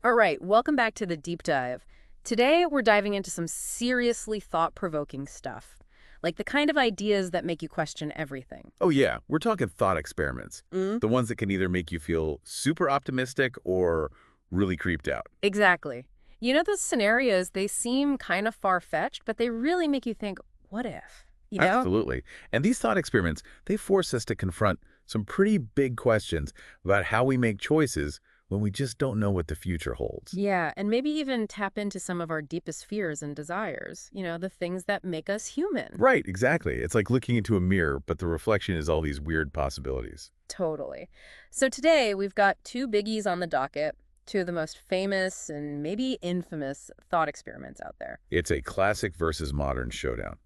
All right, welcome back to the deep dive. Today, we're diving into some seriously thought-provoking stuff, like the kind of ideas that make you question everything. Oh yeah, we're talking thought experiments. Mm? The ones that can either make you feel super optimistic or really creeped out. Exactly. You know, those scenarios, they seem kind of far-fetched, but they really make you think, what if? You know? Absolutely. And these thought experiments, they force us to confront some pretty big questions about how we make choices when we just don't know what the future holds. Yeah, and maybe even tap into some of our deepest fears and desires, the things that make us human. Right, exactly. It's like looking into a mirror, but the reflection is all these weird possibilities. Totally. So today we've got two biggies on the docket, two of the most famous and maybe infamous thought experiments out there. It's a classic versus modern showdown.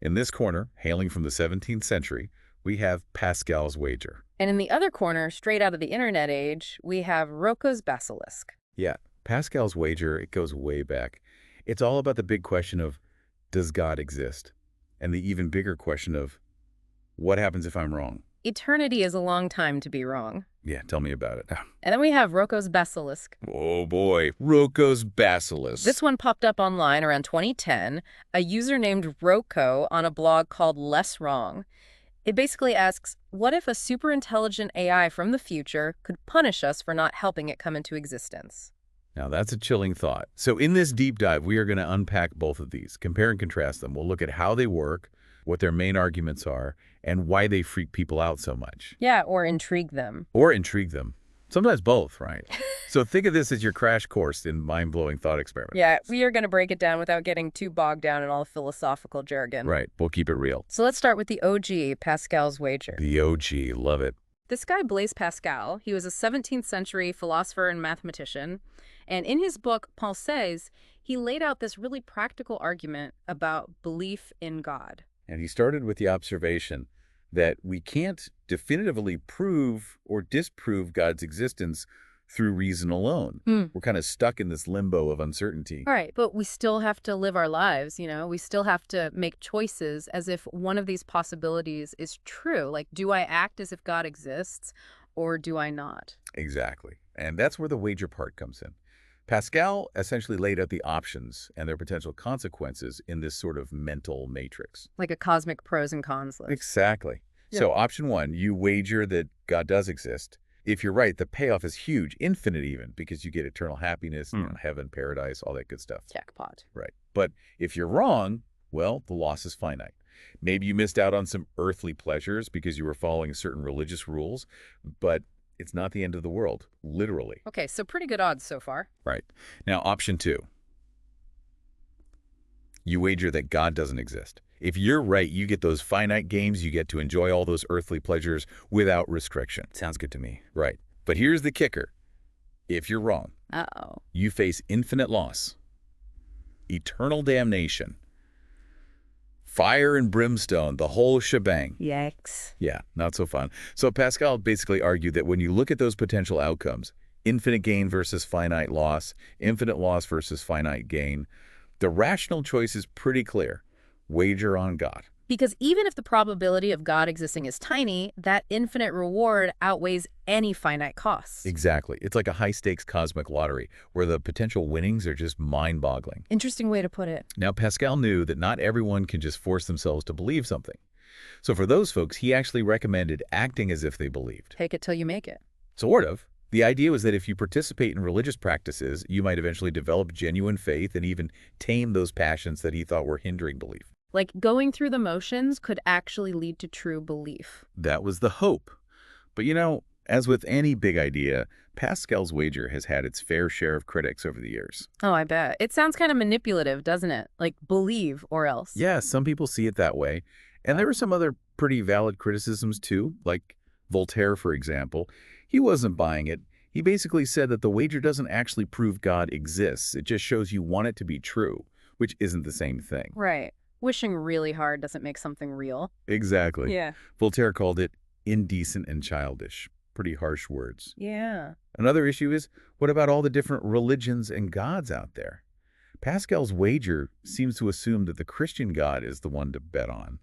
In this corner, hailing from the 17th century, we have Pascal's wager. And in the other corner, straight out of the internet age, we have Roko's Basilisk. Yeah, Pascal's wager, it goes way back. It's all about the big question of, does God exist? And the even bigger question of, what happens if I'm wrong? Eternity is a long time to be wrong. Yeah, tell me about it. And then we have Roko's Basilisk. Oh boy, Roko's Basilisk. This one popped up online around 2010, a user named Roko on a blog called Less Wrong. It basically asks, what if a superintelligent AI from the future could punish us for not helping it come into existence? Now that's a chilling thought. So in this deep dive, we are going to unpack both of these, compare and contrast them. We'll look at how they work, what their main arguments are, and why they freak people out so much. Yeah, or intrigue them. Or intrigue them. Sometimes both, right? So think of this as your crash course in mind-blowing thought experiment. Yeah, we are going to break it down without getting too bogged down in all the philosophical jargon. Right, we'll keep it real. So let's start with the OG, Pascal's wager. The OG, love it. This guy, Blaise Pascal, he was a 17th century philosopher and mathematician. And in his book, Pensées, he laid out this really practical argument about belief in God. And he started with the observation that we can't definitively prove or disprove God's existence through reason alone. We're kind of stuck in this limbo of uncertainty. All right, but we still have to live our lives, We still have to make choices as if one of these possibilities is true. Like, do I act as if God exists or do I not? Exactly. And that's where the wager part comes in. Pascal essentially laid out the options and their potential consequences in this sort of mental matrix. Like a cosmic pros and cons list. Exactly. Yeah. So option one, you wager that God does exist. If you're right, the payoff is huge, infinite even, because you get eternal happiness, heaven, paradise, all that good stuff. Jackpot. Right. But if you're wrong, well, the loss is finite. Maybe you missed out on some earthly pleasures because you were following certain religious rules, but it's not the end of the world, literally. Okay, so pretty good odds so far. Right. Now, option two, you wager that God doesn't exist. If you're right, you get those finite games, you get to enjoy all those earthly pleasures without restriction. Sounds good to me. Right. But here's the kicker. If you're wrong, Uh-oh. you face infinite loss, eternal damnation, fire and brimstone, the whole shebang. Yikes. Yeah, not so fun. So Pascal basically argued that when you look at those potential outcomes, infinite gain versus finite loss, infinite loss versus finite gain, the rational choice is pretty clear. Wager on God. Because even if the probability of God existing is tiny, that infinite reward outweighs any finite costs. Exactly. It's like a high-stakes cosmic lottery where the potential winnings are just mind-boggling. Interesting way to put it. Now, Pascal knew that not everyone can just force themselves to believe something. So for those folks, he actually recommended acting as if they believed. Take it till you make it. Sort of. The idea was that if you participate in religious practices, you might eventually develop genuine faith and even tame those passions that he thought were hindering belief. Like going through the motions could actually lead to true belief. That was the hope. But as with any big idea, Pascal's wager has had its fair share of critics over the years. Oh, I bet. It sounds kind of manipulative, doesn't it? Like believe or else. Yeah, some people see it that way. And there were some other pretty valid criticisms too, like Voltaire, for example. He wasn't buying it. He basically said that the wager doesn't actually prove God exists. It just shows you want it to be true, which isn't the same thing. Right. Wishing really hard doesn't make something real. Exactly. Yeah. Voltaire called it indecent and childish. Pretty harsh words. Yeah. Another issue is, what about all the different religions and gods out there? Pascal's wager seems to assume that the Christian God is the one to bet on.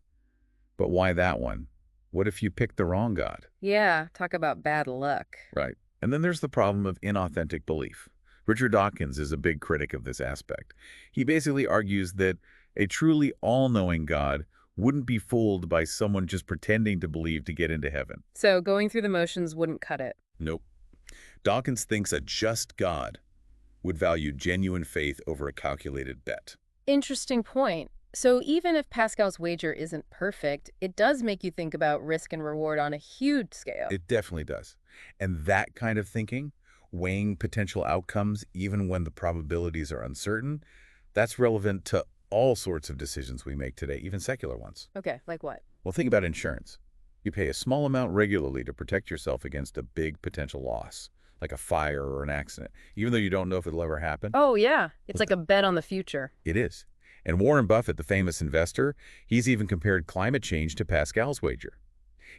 But why that one? What if you pick the wrong God? Yeah. Talk about bad luck. Right. And then there's the problem of inauthentic belief. Richard Dawkins is a big critic of this aspect. He basically argues that a truly all-knowing God wouldn't be fooled by someone just pretending to believe to get into heaven. So going through the motions wouldn't cut it. Nope. Dawkins thinks a just God would value genuine faith over a calculated bet. Interesting point. So even if Pascal's wager isn't perfect, it does make you think about risk and reward on a huge scale. It definitely does. And that kind of thinking, weighing potential outcomes even when the probabilities are uncertain, that's relevant to all sorts of decisions we make today, even secular ones. Okay, like what? Well, think about insurance. You pay a small amount regularly to protect yourself against a big potential loss, like a fire or an accident, even though you don't know if it'll ever happen. Oh, yeah. It's Well, like a bet on the future. It is. And Warren Buffett, the famous investor, he's even compared climate change to Pascal's wager.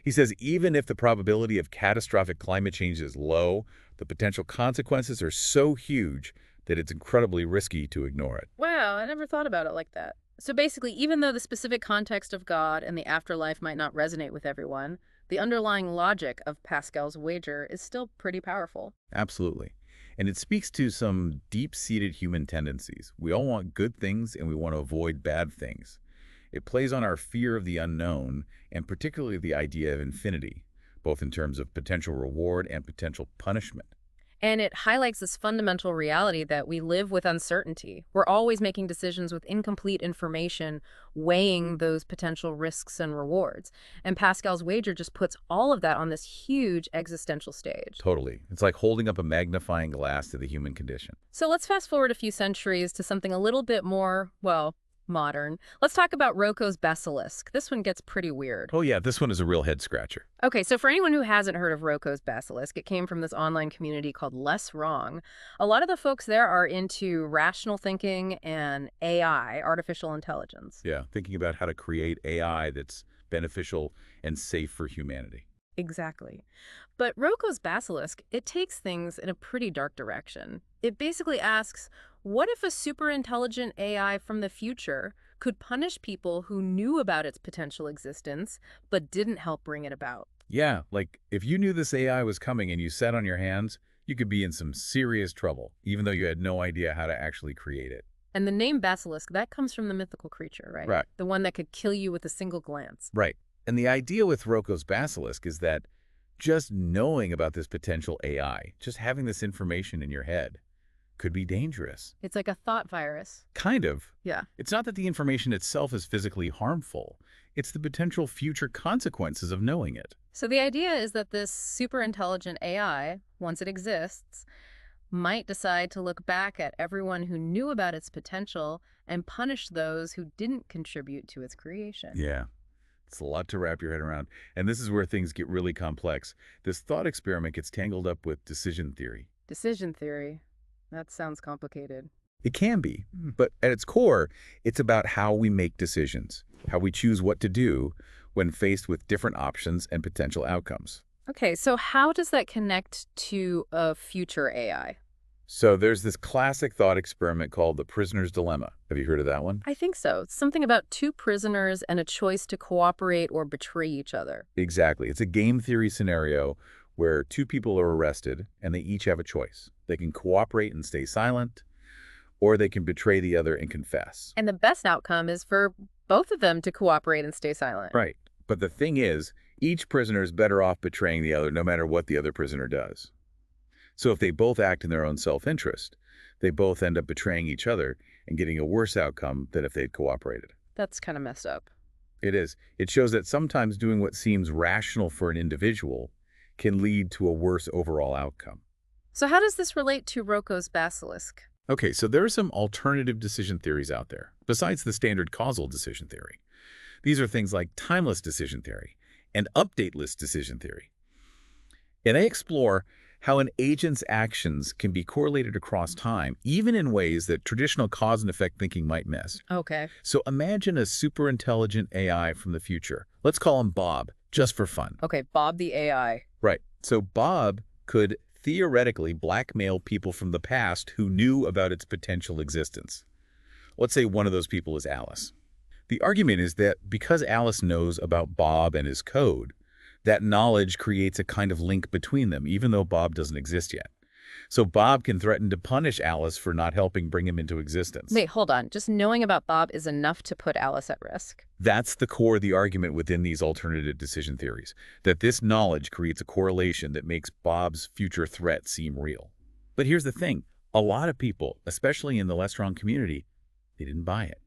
He says even if the probability of catastrophic climate change is low, the potential consequences are so huge that it's incredibly risky to ignore it. Wow, I never thought about it like that. So basically, even though the specific context of God and the afterlife might not resonate with everyone, the underlying logic of Pascal's wager is still pretty powerful. Absolutely. And it speaks to some deep-seated human tendencies. We all want good things and we want to avoid bad things. It plays on our fear of the unknown and particularly the idea of infinity, both in terms of potential reward and potential punishment. And it highlights this fundamental reality that we live with uncertainty. We're always making decisions with incomplete information, weighing those potential risks and rewards. And Pascal's wager just puts all of that on this huge existential stage. Totally. It's like holding up a magnifying glass to the human condition. So let's fast forward a few centuries to something a little bit more, well, modern. Let's talk about Roko's Basilisk. This one gets pretty weird. Oh yeah, this one is a real head scratcher. Okay, so for anyone who hasn't heard of Roko's Basilisk, it came from this online community called Less Wrong. A lot of the folks there are into rational thinking and AI, artificial intelligence. Yeah, thinking about how to create AI that's beneficial and safe for humanity. Exactly. But Roko's Basilisk, it takes things in a pretty dark direction. It basically asks, what if a super intelligent AI from the future could punish people who knew about its potential existence but didn't help bring it about? Yeah, like if you knew this AI was coming and you sat on your hands, you could be in some serious trouble, even though you had no idea how to actually create it. And the name Basilisk, that comes from the mythical creature, right? Right. The one that could kill you with a single glance. Right. And the idea with Roko's Basilisk is that just knowing about this potential AI, just having this information in your head, could be dangerous. It's like a thought virus. Kind of. Yeah. It's not that the information itself is physically harmful. It's the potential future consequences of knowing it. So the idea is that this super intelligent AI, once it exists, might decide to look back at everyone who knew about its potential and punish those who didn't contribute to its creation. Yeah. It's a lot to wrap your head around. And this is where things get really complex. This thought experiment gets tangled up with decision theory. Decision theory. That sounds complicated. It can be, but at its core, it's about how we make decisions, how we choose what to do when faced with different options and potential outcomes. Okay, so how does that connect to a future AI? So there's this classic thought experiment called the prisoner's dilemma. Have you heard of that one? I think so. It's something about two prisoners and a choice to cooperate or betray each other. Exactly. It's a game theory scenario where two people are arrested and they each have a choice. They can cooperate and stay silent, or they can betray the other and confess. And the best outcome is for both of them to cooperate and stay silent. Right. But the thing is, each prisoner is better off betraying the other no matter what the other prisoner does. So if they both act in their own self-interest, they both end up betraying each other and getting a worse outcome than if they'd cooperated. That's kind of messed up. It is. It shows that sometimes doing what seems rational for an individual can lead to a worse overall outcome. So how does this relate to Roko's Basilisk? Okay, so there are some alternative decision theories out there, besides the standard causal decision theory. These are things like timeless decision theory and updateless decision theory. And they explore how an agent's actions can be correlated across time, even in ways that traditional cause and effect thinking might miss. Okay. So imagine a super intelligent AI from the future. Let's call him Bob, just for fun. Okay, Bob the AI. Right. So Bob could theoretically blackmail people from the past who knew about its potential existence. Let's say one of those people is Alice. The argument is that because Alice knows about Bob and his code, that knowledge creates a kind of link between them, even though Bob doesn't exist yet. So Bob can threaten to punish Alice for not helping bring him into existence. Wait, hold on. Just knowing about Bob is enough to put Alice at risk. That's the core of the argument within these alternative decision theories, that this knowledge creates a correlation that makes Bob's future threat seem real. But here's the thing. A lot of people, especially in the less strong community, they didn't buy it.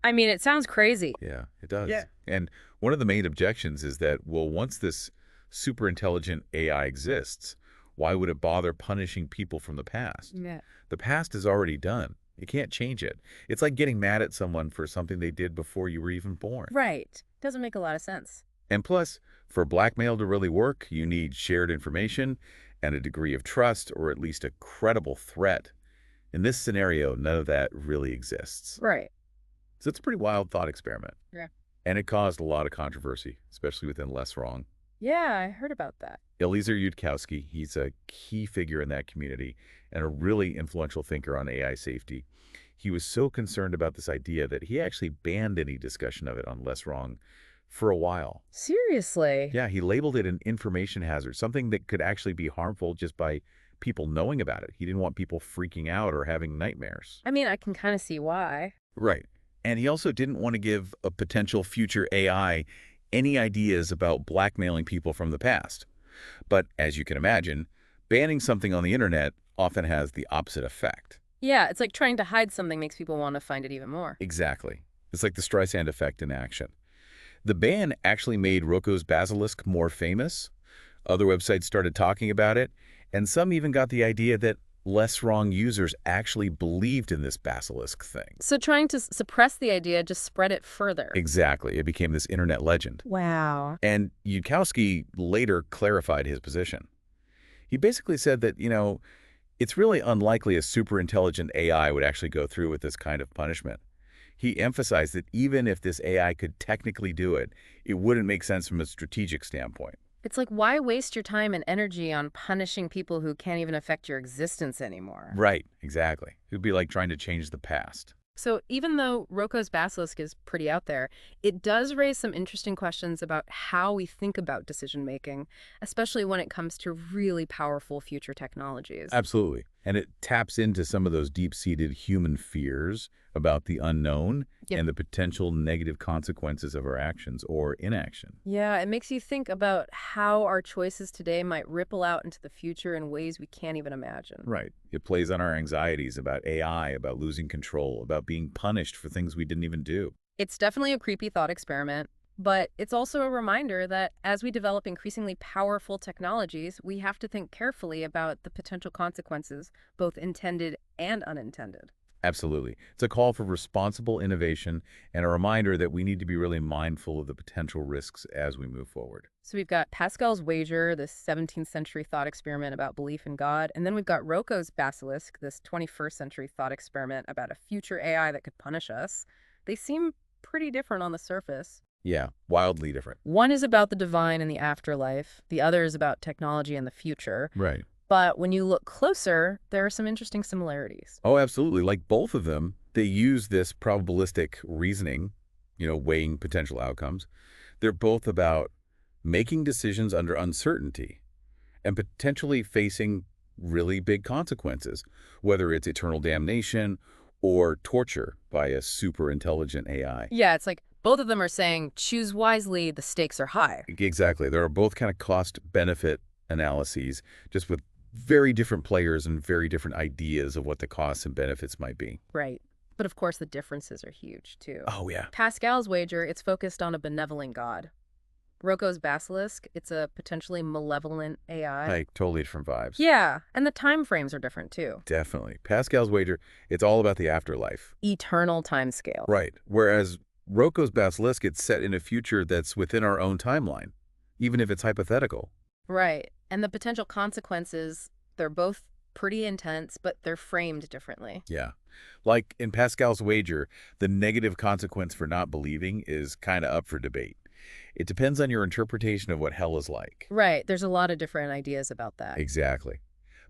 I mean, it sounds crazy. Yeah, it does. Yeah. And one of the main objections is that, well, once this super intelligent AI exists, why would it bother punishing people from the past? Yeah. The past is already done. You can't change it. It's like getting mad at someone for something they did before you were even born. Right. Doesn't make a lot of sense. And plus, for blackmail to really work, you need shared information and a degree of trust, or at least a credible threat. In this scenario, none of that really exists. Right. So it's a pretty wild thought experiment. Yeah. And it caused a lot of controversy, especially within Less Wrong. Yeah, I heard about that. Eliezer Yudkowsky, he's a key figure in that community and a really influential thinker on AI safety. He was so concerned about this idea that he actually banned any discussion of it on Less Wrong for a while. Seriously? Yeah, he labeled it an information hazard, something that could actually be harmful just by people knowing about it. He didn't want people freaking out or having nightmares. I mean, I can kind of see why. Right. And he also didn't want to give a potential future AI any ideas about blackmailing people from the past. But as you can imagine, banning something on the internet often has the opposite effect. Yeah, it's like trying to hide something makes people want to find it even more. Exactly. It's like the Streisand effect in action. The ban actually made Roko's Basilisk more famous. Other websites started talking about it, and some even got the idea that Less Wrong users actually believed in this Basilisk thing. So trying to suppress the idea just spread it further. Exactly. It became this internet legend. Wow. And Yudkowsky later clarified his position. He basically said that, it's really unlikely a super intelligent AI would actually go through with this kind of punishment. He emphasized that even if this AI could technically do it, it wouldn't make sense from a strategic standpoint. It's like, why waste your time and energy on punishing people who can't even affect your existence anymore? Right, exactly. It would be like trying to change the past. So even though Roko's Basilisk is pretty out there, it does raise some interesting questions about how we think about decision-making, especially when it comes to really powerful future technologies. Absolutely. And it taps into some of those deep-seated human fears about the unknown Yep. and the potential negative consequences of our actions or inaction. Yeah, it makes you think about how our choices today might ripple out into the future in ways we can't even imagine. Right. It plays on our anxieties about AI, about losing control, about being punished for things we didn't even do. It's definitely a creepy thought experiment, but it's also a reminder that as we develop increasingly powerful technologies, we have to think carefully about the potential consequences, both intended and unintended. Absolutely. It's a call for responsible innovation and a reminder that we need to be really mindful of the potential risks as we move forward. So we've got Pascal's wager, this 17th century thought experiment about belief in God, and then we've got Roko's Basilisk, this 21st century thought experiment about a future AI that could punish us. They seem pretty different on the surface. Yeah, wildly different. One is about the divine and the afterlife. The other is about technology and the future. Right. But when you look closer, there are some interesting similarities. Oh, absolutely. Like both of them, they use this probabilistic reasoning, weighing potential outcomes. They're both about making decisions under uncertainty and potentially facing really big consequences, whether it's eternal damnation or torture by a super intelligent AI. Yeah, it's like both of them are saying, choose wisely, the stakes are high. Exactly. There are both kind of cost-benefit analyses, just with very different players and very different ideas of what the costs and benefits might be. Right. But of course, the differences are huge, too. Oh, yeah. Pascal's wager, it's focused on a benevolent god. Roko's Basilisk, it's a potentially malevolent AI. Like, totally different vibes. Yeah, and the time frames are different, too. Definitely. Pascal's wager, it's all about the afterlife. Eternal timescale. Right. Whereas Roko's Basilisk, it's set in a future that's within our own timeline, even if it's hypothetical. Right. And the potential consequences, they're both pretty intense, but they're framed differently. Yeah. Like in Pascal's wager, the negative consequence for not believing is kind of up for debate. It depends on your interpretation of what hell is like. Right. There's a lot of different ideas about that. Exactly.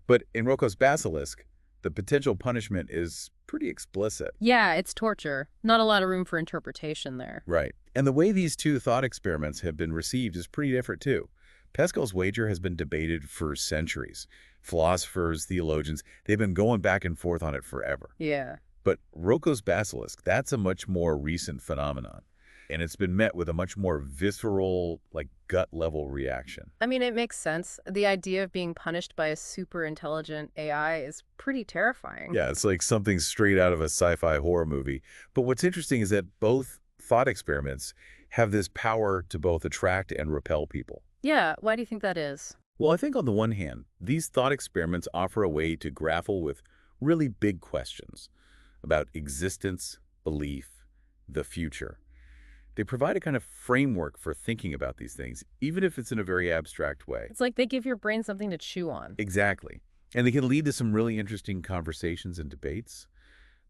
But in Roko's Basilisk, the potential punishment is pretty explicit. Yeah, it's torture. Not a lot of room for interpretation there. Right. And the way these two thought experiments have been received is pretty different too. Pascal's wager has been debated for centuries. Philosophers, theologians, they've been going back and forth on it forever. Yeah. But Roko's basilisk, that's a much more recent phenomenon. And it's been met with a much more visceral, like gut-level reaction. I mean, it makes sense. The idea of being punished by a super intelligent AI is pretty terrifying. Yeah, it's like something straight out of a sci-fi horror movie. But what's interesting is that both thought experiments have this power to both attract and repel people. Yeah, why do you think that is? Well, I think on the one hand, these thought experiments offer a way to grapple with really big questions about existence, belief, the future. They provide a kind of framework for thinking about these things, even if it's in a very abstract way. It's like they give your brain something to chew on. Exactly. And they can lead to some really interesting conversations and debates.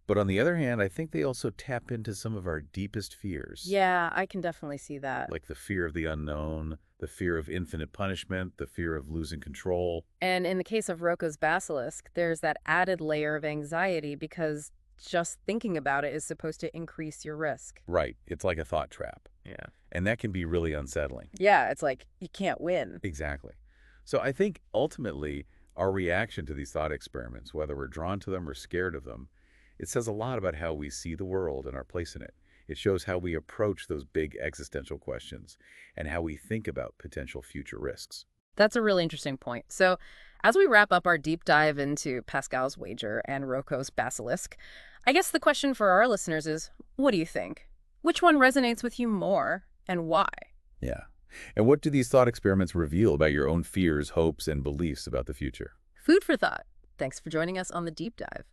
But on the other hand, I think they also tap into some of our deepest fears, Yeah, I can definitely see that. like the fear of the unknown, the fear of infinite punishment, the fear of losing control. And in the case of Roko's basilisk, there's that added layer of anxiety because just thinking about it is supposed to increase your risk. Right. It's like a thought trap. Yeah. And that can be really unsettling. Yeah, it's like you can't win. Exactly. So I think ultimately our reaction to these thought experiments, whether we're drawn to them or scared of them, it says a lot about how we see the world and our place in it. It shows how we approach those big existential questions and how we think about potential future risks. That's a really interesting point. So, as we wrap up our deep dive into Pascal's wager and Roko's basilisk, I guess the question for our listeners is, what do you think? Which one resonates with you more and why? Yeah. And what do these thought experiments reveal about your own fears, hopes, and beliefs about the future? Food for thought. Thanks for joining us on the deep dive.